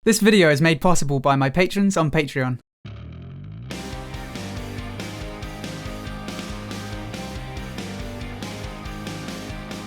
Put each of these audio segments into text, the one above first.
This video is made possible by my patrons on Patreon.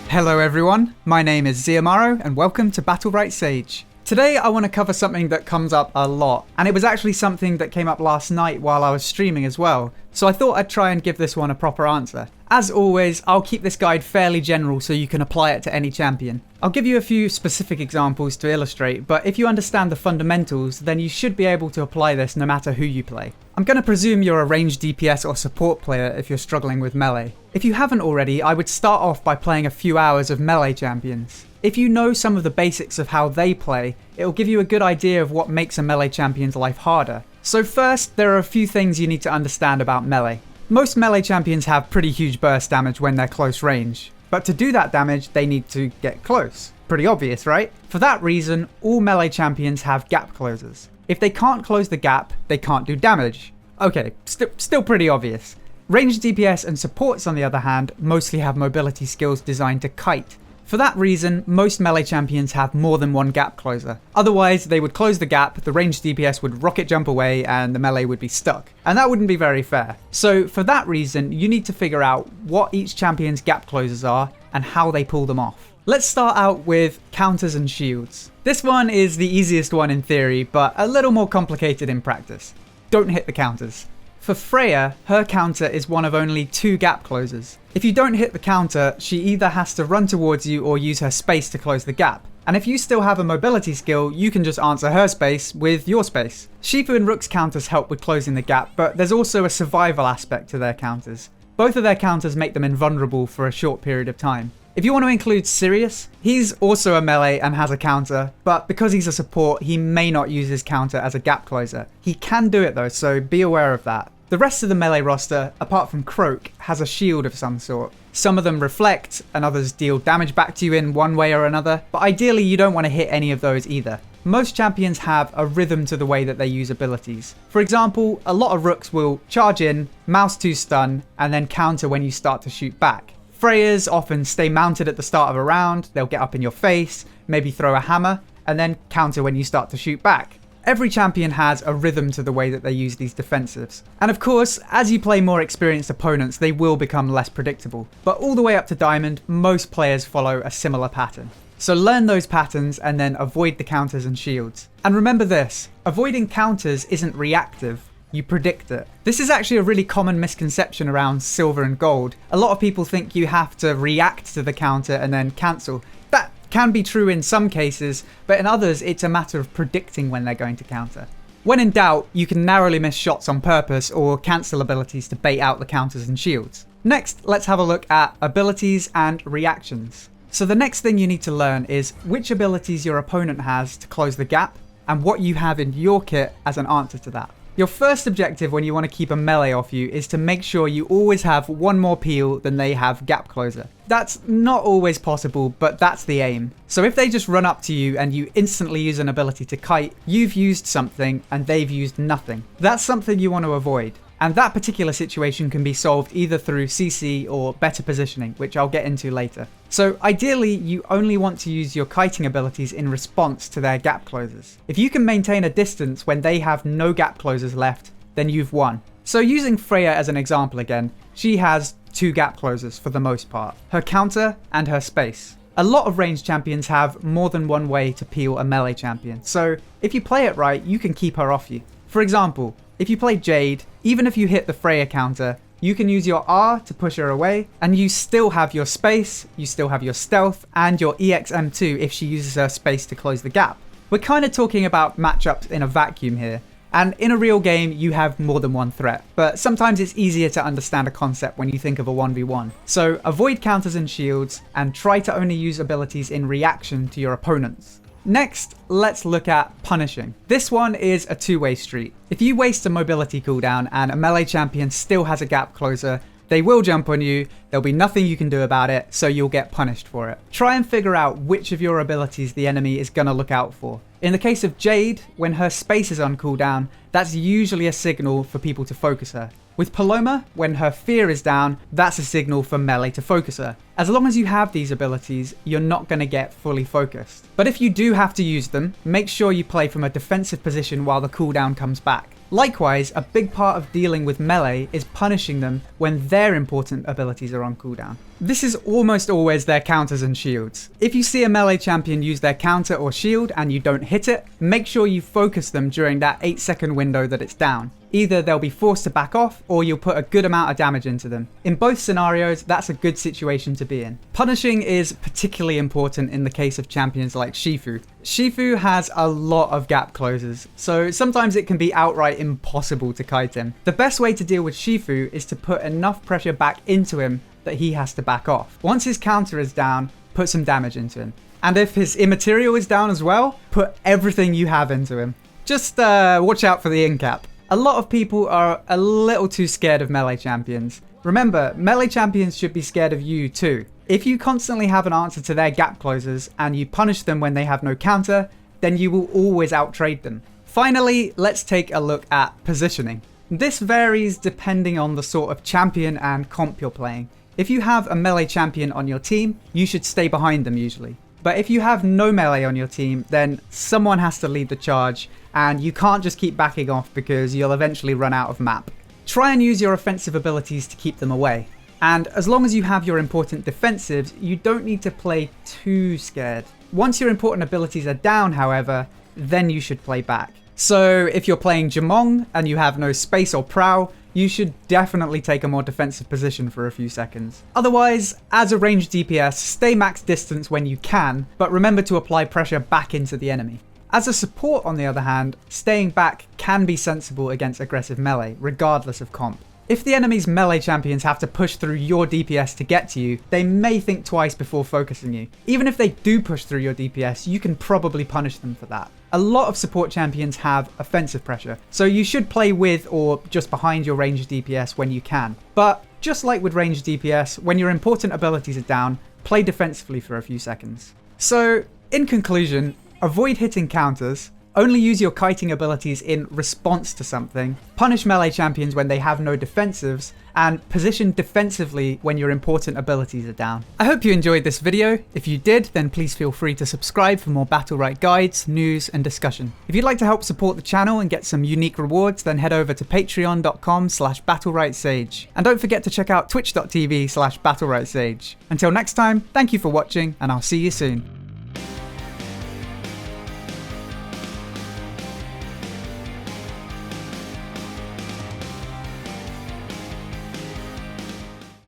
Hello everyone, my name is Ziamaro and welcome to Battlerite Sage. Today I want to cover something that comes up a lot, and it was actually something that came up last night while I was streaming as well, so I thought I'd try and give this one a proper answer. As always, I'll keep this guide fairly general so you can apply it to any champion. I'll give you a few specific examples to illustrate, but if you understand the fundamentals, then you should be able to apply this no matter who you play. I'm going to presume you're a ranged DPS or support player if you're struggling with melee. If you haven't already, I would start off by playing a few hours of melee champions. If you know some of the basics of how they play, it'll give you a good idea of what makes a melee champion's life harder. So first, there are a few things you need to understand about melee. Most melee champions have pretty huge burst damage when they're close range, but to do that damage, they need to get close. Pretty obvious, right? For that reason, all melee champions have gap closers. If they can't close the gap, they can't do damage. Okay, still pretty obvious. Ranged DPS and supports, on the other hand, mostly have mobility skills designed to kite. For that reason, most melee champions have more than one gap closer. Otherwise, they would close the gap, the ranged DPS would rocket jump away, and the melee would be stuck. And that wouldn't be very fair. So for that reason, you need to figure out what each champion's gap closers are and how they pull them off. Let's start out with counters and shields. This one is the easiest one in theory, but a little more complicated in practice. Don't hit the counters. For Freya, her counter is one of only 2 gap closers. If you don't hit the counter, she either has to run towards you or use her space to close the gap. And if you still have a mobility skill, you can just answer her space with your space. Shifu and Rook's counters help with closing the gap, but there's also a survival aspect to their counters. Both of their counters make them invulnerable for a short period of time. If you want to include Sirius, he's also a melee and has a counter, but because he's a support, he may not use his counter as a gap closer. He can do it though, so be aware of that. The rest of the melee roster, apart from Croak, has a shield of some sort. Some of them reflect, and others deal damage back to you in one way or another, but ideally you don't want to hit any of those either. Most champions have a rhythm to the way that they use abilities. For example, a lot of Rooks will charge in, mouse to stun, and then counter when you start to shoot back. Freyas often stay mounted at the start of a round, they'll get up in your face, maybe throw a hammer, and then counter when you start to shoot back. Every champion has a rhythm to the way that they use these defensives. And of course, as you play more experienced opponents, they will become less predictable. But all the way up to Diamond, most players follow a similar pattern. So learn those patterns and then avoid the counters and shields. And remember this, avoiding counters isn't reactive. You predict it. This is actually a really common misconception around silver and gold. A lot of people think you have to react to the counter and then cancel. That can be true in some cases, but in others it's a matter of predicting when they're going to counter. When in doubt, you can narrowly miss shots on purpose or cancel abilities to bait out the counters and shields. Next, let's have a look at abilities and reactions. So the next thing you need to learn is which abilities your opponent has to close the gap and what you have in your kit as an answer to that. Your first objective when you want to keep a melee off you is to make sure you always have one more peel than they have gap closer. That's not always possible, but that's the aim. So if they just run up to you and you instantly use an ability to kite, you've used something and they've used nothing. That's something you want to avoid. And that particular situation can be solved either through CC or better positioning, which I'll get into later. So ideally, you only want to use your kiting abilities in response to their gap closers. If you can maintain a distance when they have no gap closers left, then you've won. So using Freya as an example again, she has 2 gap closers for the most part, her counter and her space. A lot of ranged champions have more than one way to peel a melee champion, so if you play it right, you can keep her off you. For example, if you play Jade, even if you hit the Freya counter, you can use your R to push her away, and you still have your space, you still have your stealth, and your EXM2 if she uses her space to close the gap. We're kind of talking about matchups in a vacuum here, and in a real game you have more than one threat, but sometimes it's easier to understand a concept when you think of a 1v1. So avoid counters and shields, and try to only use abilities in reaction to your opponents. Next, let's look at punishing. This one is a two-way street. If you waste a mobility cooldown and a melee champion still has a gap closer, they will jump on you, there'll be nothing you can do about it, so you'll get punished for it. Try and figure out which of your abilities the enemy is gonna look out for. In the case of Jade, when her space is on cooldown, that's usually a signal for people to focus her. With Paloma, when her fear is down, that's a signal for melee to focus her. As long as you have these abilities, you're not going to get fully focused. But if you do have to use them, make sure you play from a defensive position while the cooldown comes back. Likewise, a big part of dealing with melee is punishing them when their important abilities are on cooldown. This is almost always their counters and shields. If you see a melee champion use their counter or shield and you don't hit it, make sure you focus them during that 8-second window that it's down. Either they'll be forced to back off, or you'll put a good amount of damage into them. In both scenarios, that's a good situation to be in. Punishing is particularly important in the case of champions like Shifu. Shifu has a lot of gap closers, so sometimes it can be outright impossible to kite him. The best way to deal with Shifu is to put enough pressure back into him that he has to back off. Once his counter is down, put some damage into him. And if his immaterial is down as well, put everything you have into him. Just watch out for the in-cap. A lot of people are a little too scared of melee champions. Remember, melee champions should be scared of you too. If you constantly have an answer to their gap closers and you punish them when they have no counter, then you will always outtrade them. Finally, let's take a look at positioning. This varies depending on the sort of champion and comp you're playing. If you have a melee champion on your team, you should stay behind them usually. But if you have no melee on your team, then someone has to lead the charge, and you can't just keep backing off because you'll eventually run out of map. Try and use your offensive abilities to keep them away. And as long as you have your important defensives, you don't need to play too scared. Once your important abilities are down, however, then you should play back. So if you're playing Jamong and you have no space or prow, you should definitely take a more defensive position for a few seconds. Otherwise, as a ranged DPS, stay max distance when you can, but remember to apply pressure back into the enemy. As a support, on the other hand, staying back can be sensible against aggressive melee, regardless of comp. If the enemy's melee champions have to push through your DPS to get to you, they may think twice before focusing you. Even if they do push through your DPS, you can probably punish them for that. A lot of support champions have offensive pressure, so you should play with or just behind your ranged DPS when you can. But just like with ranged DPS, when your important abilities are down, play defensively for a few seconds. So, in conclusion, avoid hitting counters, only use your kiting abilities in response to something, punish melee champions when they have no defensives, and position defensively when your important abilities are down. I hope you enjoyed this video. If you did, then please feel free to subscribe for more Battlerite guides, news, and discussion. If you'd like to help support the channel and get some unique rewards, then head over to patreon.com/battleritesage. And don't forget to check out twitch.tv/battleritesage. Until next time, thank you for watching, and I'll see you soon.